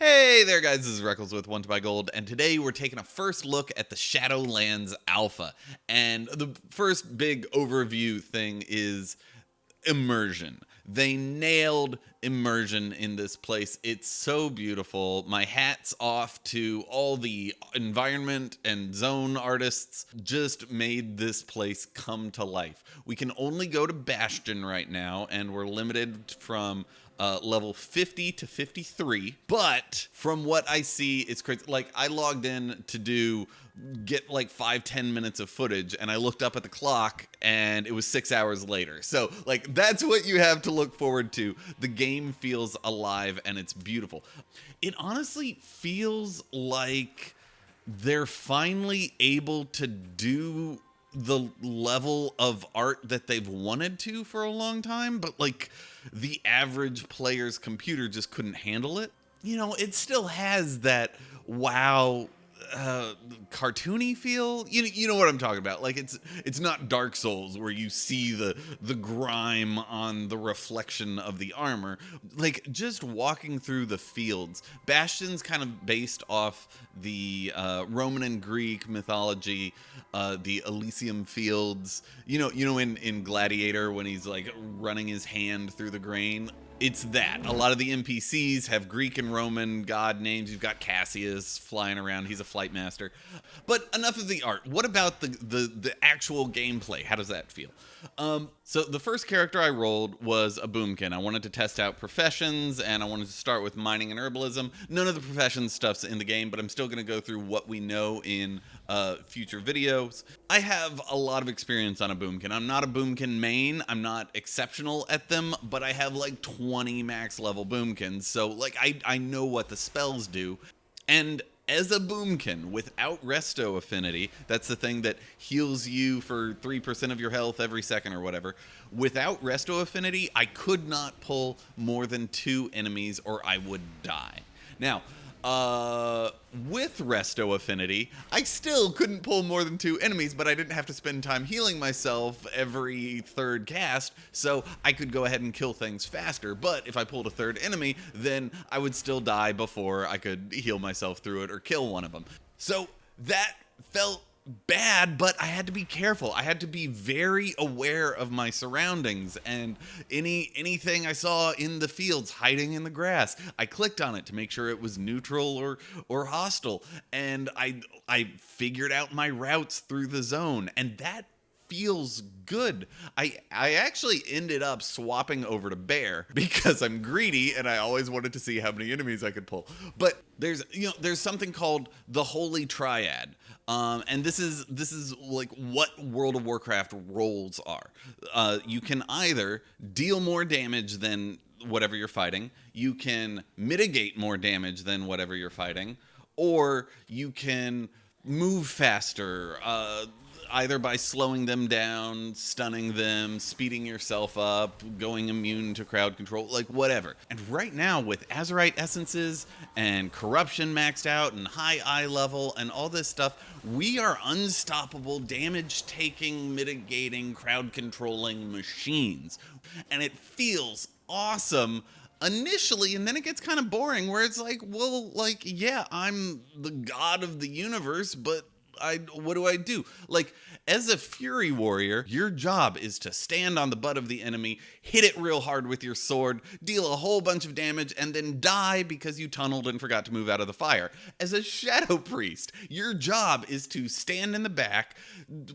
Hey there guys, this is Reckles with WTBGold, and today we're taking a first look at the Shadowlands Alpha. And the first big overview thing is immersion. They nailed immersion in this place. It's so beautiful. My hat's off to all the environment and zone artists. Just made this place come to life. We can only go to Bastion right now, and we're limited from level 50 to 53. But from what I see, it's crazy. Like, I logged in to get like 5-10 minutes of footage, and I looked up at the clock and it was 6 hours later. So like, that's what you have to look forward to. The game feels alive and it's beautiful. It honestly feels like they're finally able to do the level of art that they've wanted to for a long time, but like the average player's computer just couldn't handle it. You know, it still has that WoW cartoony feel. You know what I'm talking about. Like, it's not Dark Souls where you see the grime on the reflection of the armor. Like, just walking through the fields. Bastion's kind of based off the Roman and Greek mythology, the Elysium fields. You know in Gladiator when he's like running his hand through the grain. It's that. A lot of the NPCs have Greek and Roman god names. You've got Cassius flying around. He's a flight master. But enough of the art. What about the actual gameplay? How does that feel? So the first character I rolled was a boomkin. I wanted to test out professions, and I wanted to start with mining and herbalism. None of the profession stuff's in the game, but I'm still going to go through what we know in future videos. I have a lot of experience on a boomkin. I'm not a boomkin main. I'm not exceptional at them, but I have like 20 max level boomkins. So like I know what the spells do. And as a boomkin without resto affinity, that's the thing that heals you for 3% of your health every second or whatever. Without resto affinity, I could not pull more than 2 enemies or I would die. Now, with resto affinity, I still couldn't pull more than 2 enemies, but I didn't have to spend time healing myself every third cast, so I could go ahead and kill things faster. But if I pulled a third enemy, then I would still die before I could heal myself through it or kill one of them. So that felt bad, but I had to be careful. I had to be very aware of my surroundings, and anything I saw in the fields hiding in the grass, I clicked on it to make sure it was neutral or hostile, and I figured out my routes through the zone, and that feels good. I actually ended up swapping over to bear because I'm greedy and I always wanted to see how many enemies I could pull. But there's something called the Holy Triad. And this is like what World of Warcraft roles are. You can either deal more damage than whatever you're fighting, you can mitigate more damage than whatever you're fighting, or you can move faster, either by slowing them down, stunning them, speeding yourself up, going immune to crowd control, like whatever. And right now, with Azerite essences and corruption maxed out and high eye level and all this stuff, we are unstoppable damage-taking, mitigating, crowd-controlling machines. And it feels awesome initially, and then it gets kind of boring where it's like, well, like, yeah, I'm the god of the universe, but what do I do? Like, as a Fury Warrior, your job is to stand on the butt of the enemy, hit it real hard with your sword, deal a whole bunch of damage, and then die because you tunneled and forgot to move out of the fire. As a Shadow Priest, your job is to stand in the back,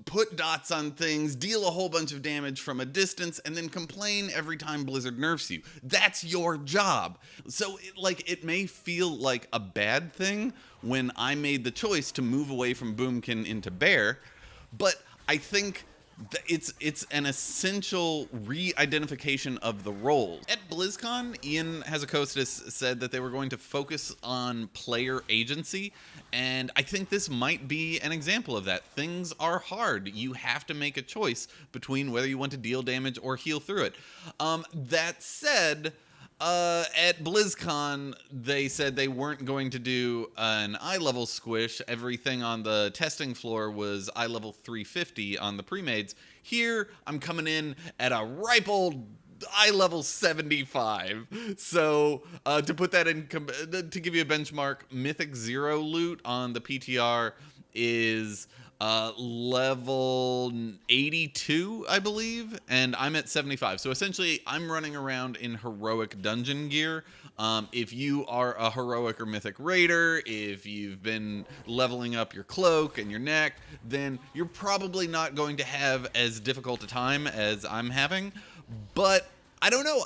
put dots on things, deal a whole bunch of damage from a distance, and then complain every time Blizzard nerfs you. That's your job. So, it may feel like a bad thing when I made the choice to move away from Boomkin into Bear, but I think that it's an essential re-identification of the roles. At BlizzCon, Ian Hazzikostas said that they were going to focus on player agency, and I think this might be an example of that. Things are hard. You have to make a choice between whether you want to deal damage or heal through it. That said, at BlizzCon, they said they weren't going to do an eye level squish. Everything on the testing floor was eye level 350 on the pre-mades. Here, I'm coming in at a ripe old I level 75. So to put that in, to give you a benchmark, Mythic 0 loot on the PTR is level 82, I believe, and I'm at 75. So essentially, I'm running around in heroic dungeon gear. If you are a heroic or mythic raider, if you've been leveling up your cloak and your neck, then you're probably not going to have as difficult a time as I'm having. But I don't know.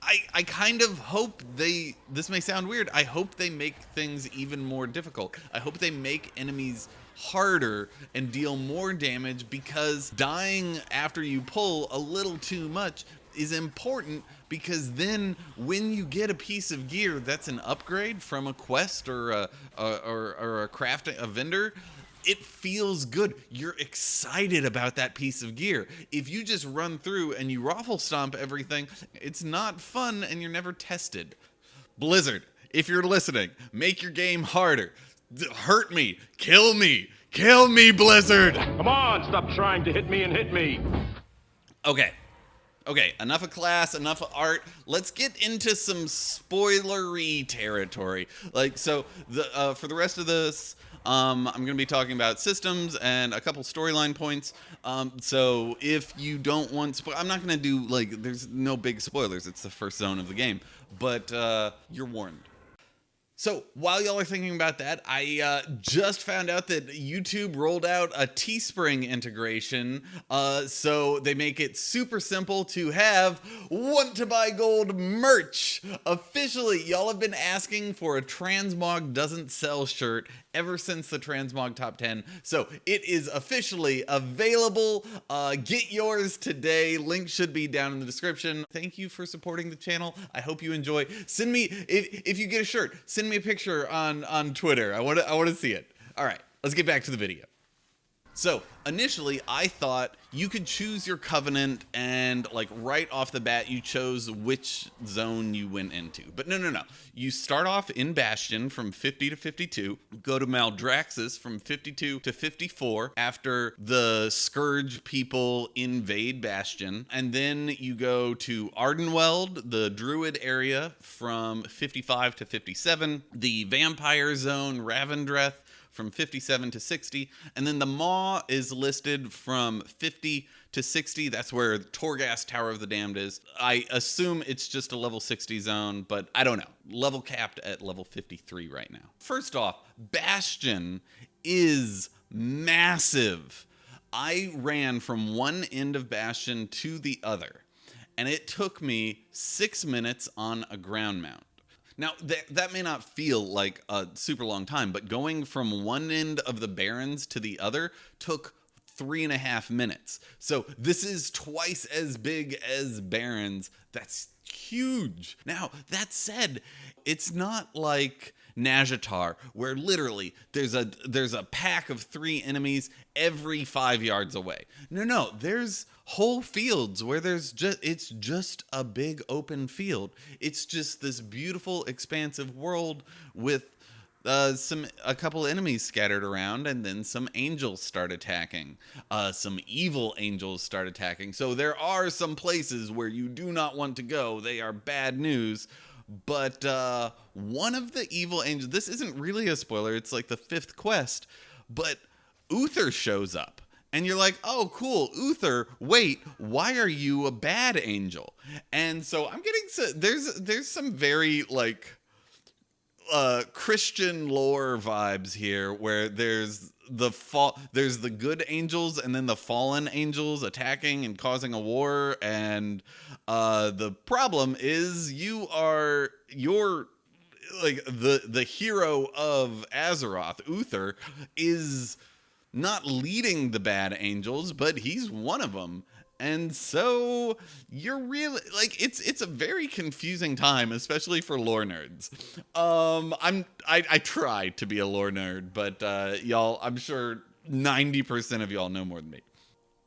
I kind of hope this may sound weird, I hope they make things even more difficult. I hope they make enemies harder and deal more damage, because dying after you pull a little too much is important, because then when you get a piece of gear that's an upgrade from a quest or a crafting, a vendor, it feels good. You're excited about that piece of gear. If you just run through and you raffle stomp everything, it's not fun and you're never tested. Blizzard, if you're listening, make your game harder. Hurt me, kill me, Blizzard. Come on, stop trying to hit me and hit me. Okay, enough of class, enough of art. Let's get into some spoilery territory. Like, so for the rest of this, I'm going to be talking about systems and a couple storyline points. So if you don't want I'm not going to do, like, there's no big spoilers. It's the first zone of the game, but you're warned. So while y'all are thinking about that, I just found out that YouTube rolled out a Teespring integration. So they make it super simple to have Want to Buy Gold merch. Officially, y'all have been asking for a Transmog Doesn't Sell shirt ever since the Transmog Top 10. So it is officially available. Get yours today. Link should be down in the description. Thank you for supporting the channel. I hope you enjoy. Send me, if you get a shirt, send me a picture on Twitter. I want to see it. All right, let's get back to the video. So initially, I thought you could choose your covenant and, like, right off the bat, you chose which zone you went into. But no. You start off in Bastion from 50 to 52, go to Maldraxxus from 52 to 54 after the Scourge people invade Bastion. And then you go to Ardenweld, the Druid area, from 55 to 57, the Vampire Zone, Ravendreth, from 57 to 60, and then the Maw is listed from 50 to 60. That's where Torghast Tower of the Damned is. I assume it's just a level 60 zone, but I don't know. Level capped at level 53 right now. First off, Bastion is massive. I ran from one end of Bastion to the other, and it took me 6 minutes on a ground mount. Now, that may not feel like a super long time, but going from one end of the Barrens to the other took 3.5 minutes. So this is twice as big as Barrens. That's huge. Now, that said, it's not like Nazjatar, where literally there's a pack of 3 enemies every 5 yards away. No, there's whole fields where it's just a big open field. It's just this beautiful expansive world with a couple enemies scattered around, and then some angels start attacking. Some evil angels start attacking. So there are some places where you do not want to go. They are bad news. But one of the evil angels, this isn't really a spoiler, it's like the 5th quest, but Uther shows up. And you're like, oh, cool, Uther, wait, why are you a bad angel? And so I'm getting, there's some very, like, Christian lore vibes here, where there's the good angels and then the fallen angels attacking and causing a war, and the problem is you're like the hero of Azeroth, Uther, is not leading the bad angels, but he's one of them. And so you're really, like, it's a very confusing time, especially for lore nerds. I try to be a lore nerd, but y'all, I'm sure 90% of y'all know more than me.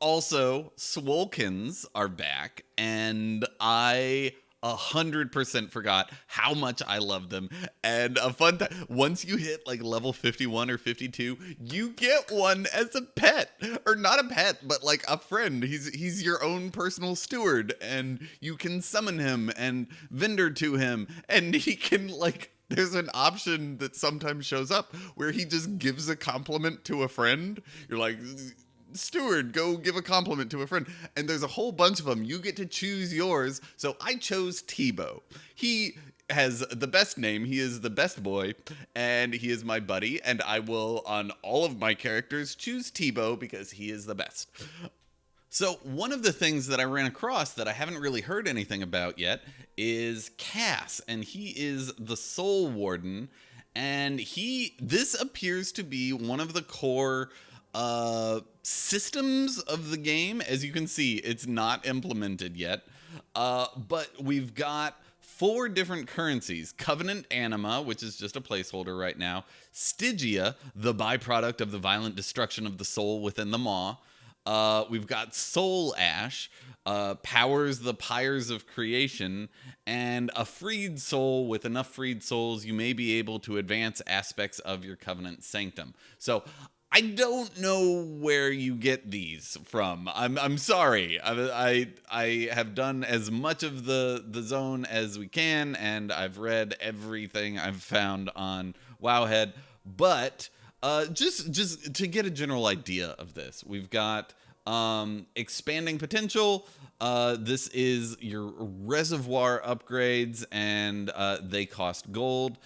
Also, Swolkins are back, and I 100% forgot how much I love them. And a fun time, once you hit like level 51 or 52, you get one as a pet. Or not a pet, but like a friend. He's your own personal steward, and you can summon him and vendor to him, and he can like, there's an option that sometimes shows up where he just gives a compliment to a friend. You're like, Steward, go give a compliment to a friend. And there's a whole bunch of them. You get to choose yours. So I chose Tebow. He has the best name. He is the best boy, and he is my buddy. And I will, on all of my characters, choose Tebow because he is the best. So one of the things that I ran across that I haven't really heard anything about yet is Cass, and he is the Soul Warden. And this appears to be one of the core systems of the game. As you can see, it's not implemented yet, but we've got 4 different currencies: Covenant Anima, which is just a placeholder right now; Stygia, the byproduct of the violent destruction of the soul within the maw; we've got Soul Ash, powers the pyres of creation; and a freed soul. With enough freed souls, you may be able to advance aspects of your Covenant Sanctum. So I don't know where you get these from. I'm sorry. I have done as much of the zone as we can, and I've read everything I've found on Wowhead. But just to get a general idea of this, we've got expanding potential. This is your reservoir upgrades, and they cost gold.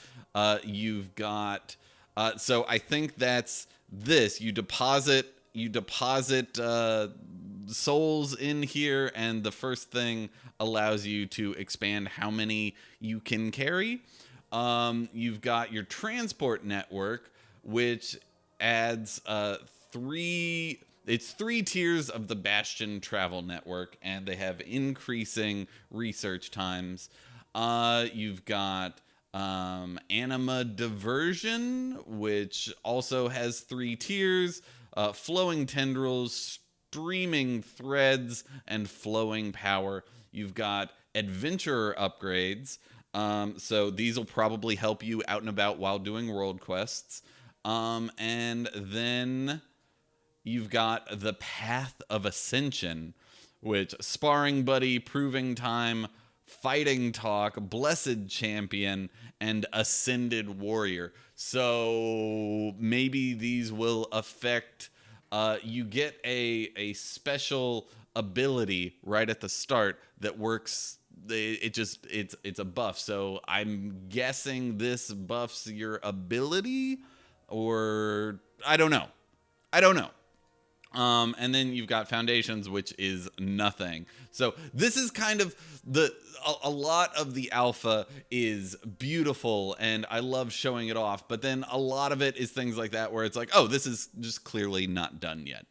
You've got so I think that's this. You deposit souls in here, and the first thing allows you to expand how many you can carry. You've got your transport network, which adds 3 tiers of the Bastion travel network, and they have increasing research times. You've got Anima Diversion, which also has 3 tiers: Flowing Tendrils, Streaming Threads, and Flowing Power. You've got Adventurer upgrades, so these will probably help you out and about while doing world quests. And then you've got the Path of Ascension, which Sparring Buddy, Proving Time, Fighting Talk, Blessed Champion, and Ascended Warrior. So maybe these will affect, you get a special ability right at the start that works. It's a buff. So I'm guessing this buffs your ability, or I don't know. And then you've got Foundations, which is nothing. So this is kind of a lot of the alpha is beautiful, and I love showing it off. But then a lot of it is things like that where it's like, oh, this is just clearly not done yet.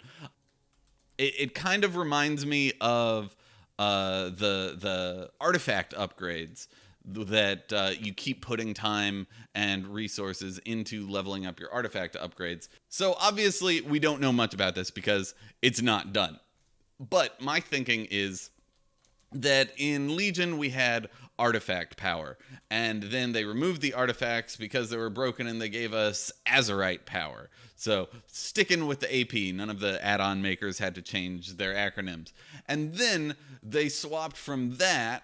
It kind of reminds me of the artifact upgrades that you keep putting time and resources into leveling up your artifact upgrades. So obviously we don't know much about this because it's not done. But my thinking is that in Legion we had artifact power, and then they removed the artifacts because they were broken, and they gave us Azerite power. So sticking with the AP, none of the add-on makers had to change their acronyms. And then they swapped from that.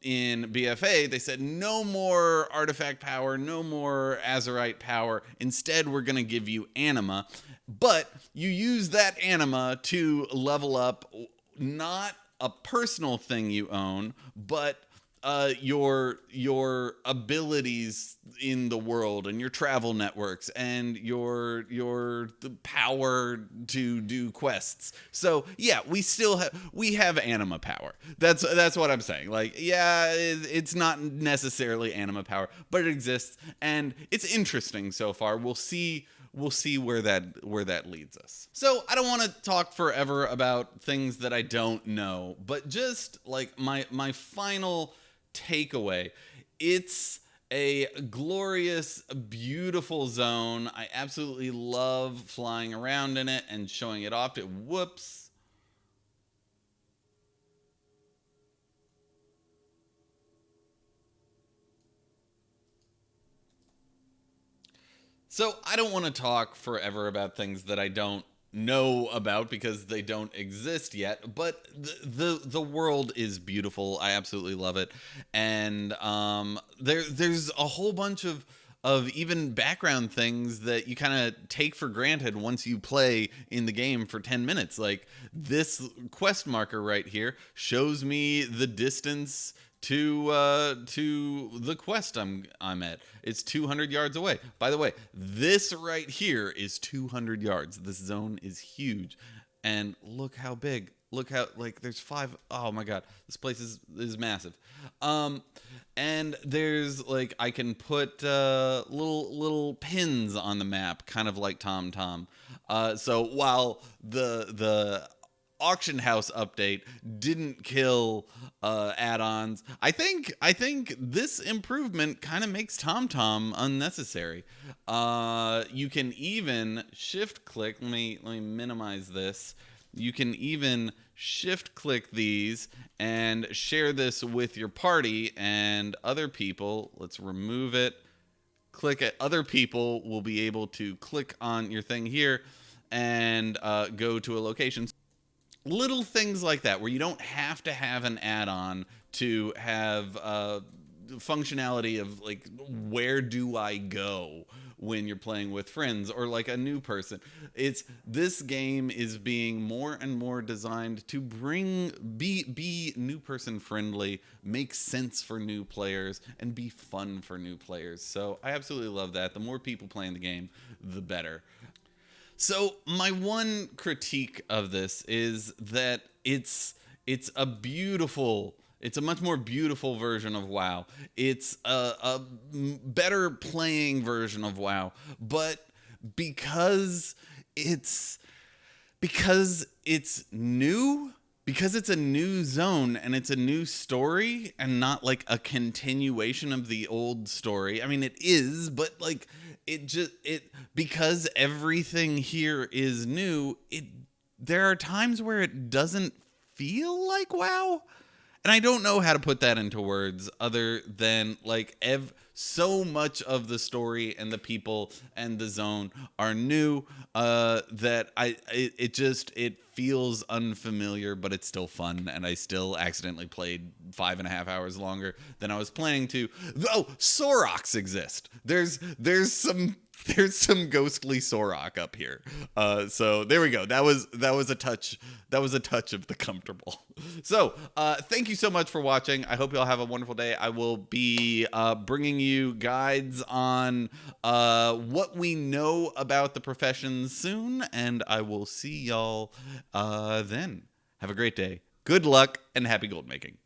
In BFA, they said no more artifact power, no more Azerite power. Instead, we're going to give you Anima. But you use that Anima to level up not a personal thing you own, but your abilities in the world, and your travel networks, and the power to do quests. So yeah, we have Anima power. That's what I'm saying. Like, yeah, it's not necessarily Anima power, but it exists, and it's interesting so far. We'll see where that leads us. So I don't want to talk forever about things that I don't know, but just like my final takeaway, it's a glorious, beautiful zone. I absolutely love flying around in it and showing it off. So I don't want to talk forever about things that I don't know about because they don't exist yet, but the world is beautiful. I absolutely love it. And there's a whole bunch of even background things that you kind of take for granted once you play in the game for 10 minutes. Like this quest marker right here shows me the distance to the quest I'm at. It's 200 yards away. By the way, this right here is 200 yards. This zone is huge, and look how big. Look how, like, there's 5. Oh my god, this place is massive. And there's, like, I can put little pins on the map, kind of like TomTom. So while the auction house update didn't kill add-ons, I think this improvement kind of makes TomTom unnecessary. You can even shift click. Let me minimize this. You can even shift click these and share this with your party and other people. Let's remove it. Click it. Other people will be able to click on your thing here and go to a location. Little things like that where you don't have to have an add-on to have functionality of, like, where do I go when you're playing with friends or like a new person. This game is being more and more designed to be new person friendly, make sense for new players, and be fun for new players. So I absolutely love that. The more people playing the game, the better. So my one critique of this is that it's a much more beautiful version of WoW. It's a better playing version of WoW, but because it's new, because it's a new zone and it's a new story and not like a continuation of the old story. I mean, it is, but like because everything here is new, there are times where it doesn't feel like WoW. And I don't know how to put that into words other than, like, so much of the story and the people and the zone are new that it feels unfamiliar, but it's still fun. And I still accidentally played 5.5 hours longer than I was planning to. Oh, Soroks exist. There's some ghostly Sorok up here. So there we go. That was a touch. That was a touch of the comfortable. So thank you so much for watching. I hope you all have a wonderful day. I will be bringing you guides on what we know about the professions soon, and I will see y'all then. Have a great day. Good luck and happy gold making.